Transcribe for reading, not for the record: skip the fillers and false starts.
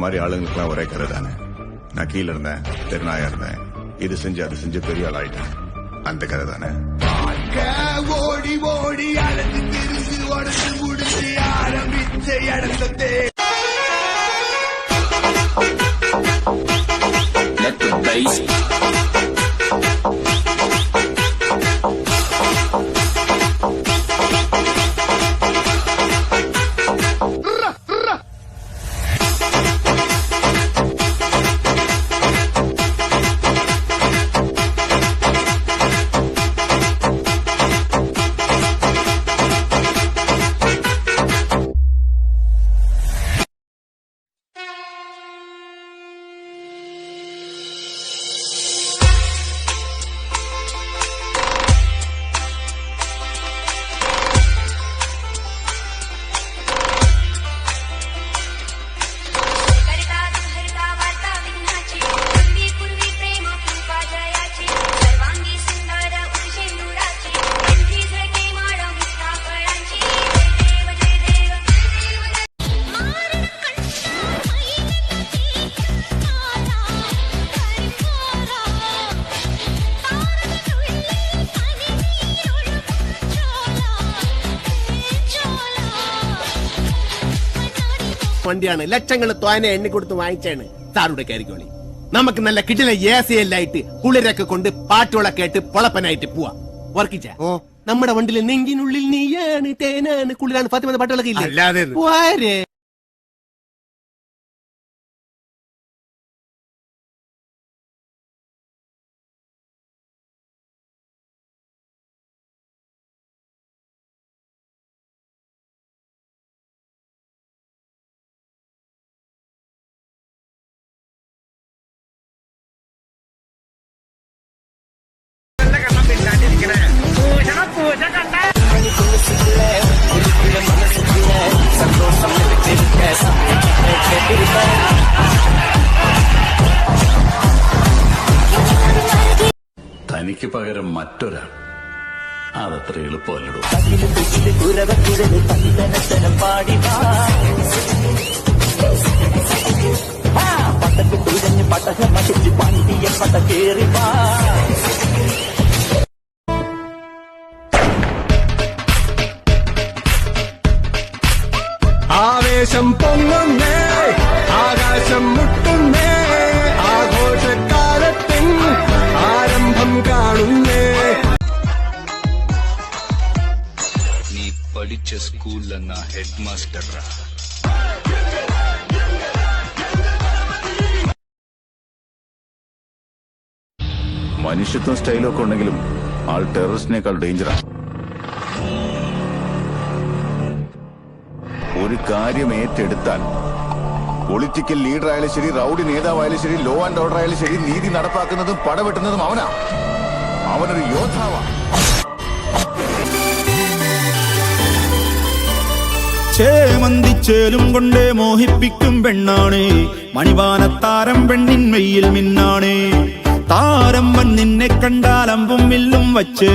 மாதிரி ஆளுங்களுக்குலாம் ஒரே கதை தானே. நான் கீழே இருந்தேன், தெருநாயா இருந்தேன், இது செஞ்சு அது செஞ்சு பெரிய ஆள் ஆயிட்டேன். அந்த கதை தானே. ஓடி ஓடி அழைத்து திரிந்து உடச்சு முடிச்சு ஆரம்பிச்ச இடத்தே Let the bass വണ്ടിയാണ്. ലക്ഷങ്ങൾ തോനെ എണ്ണി കൊടുത്ത് വാങ്ങിച്ചാണ് സാറുടെ കയറിക്കോളി. നമുക്ക് നല്ല കിടില ഏസിയെല്ലായിട്ട് കുളിരൊക്കെ കൊണ്ട് പാട്ടുകളൊക്കെ ആയിട്ട് പൊളപ്പനായിട്ട് പോവാ. വർക്കിച്ച നമ്മുടെ വണ്ടിയിൽ നെഞ്ചിനുള്ളിൽ നീയാണ് തേനാണ് കുളിരാണ് ഫാത്തിമ പാട്ടുകളൊക്കെ ഇല്ലേ? തനിക്ക് പകരം മറ്റൊരാൾ, അതത്ര എളുപ്പമല്ലടോ. ആവേശം പൊങ്ങുന്നേ, ആകാശം മുട്ടുന്നേ, ആഘോഷക്കാലത്തിൻ ആരംഭം കാണുന്നേ. നീ പഠിച്ച സ്കൂളിലെന്ന ഹെഡ് മാസ്റ്റർ. മനുഷ്യത്വം സ്റ്റൈലൊക്കെ ഉണ്ടെങ്കിലും ആൾ ടെററിസ്റ്റിനേക്കാൾ ഡേഞ്ചറാണ്. ഒരു കാര്യം ഏറ്റെടുത്താൽ പൊളിറ്റിക്കൽ ലീഡർ ആയാലും ശരി, റൌഡി നേതാവായാലും ശരി, ലോ ആൻഡ് ഓർഡർ ആയാലും ശരി, നീതി നടപ്പാക്കുന്നതും പടവെട്ടുന്നതും അവനാ. അവനൊരു യോദ്ധാവാ. ചേമന്തിച്ചേലും കൊണ്ടേ മോഹിപ്പിക്കും പെണ്ണാണ് മണിവാനത്താരം, പെണ്ണിൻ മെയ്യിൽ മിന്നാണ് താരം. നിന്നെ കണ്ടാലമ്പും വില്ലും വച്ച്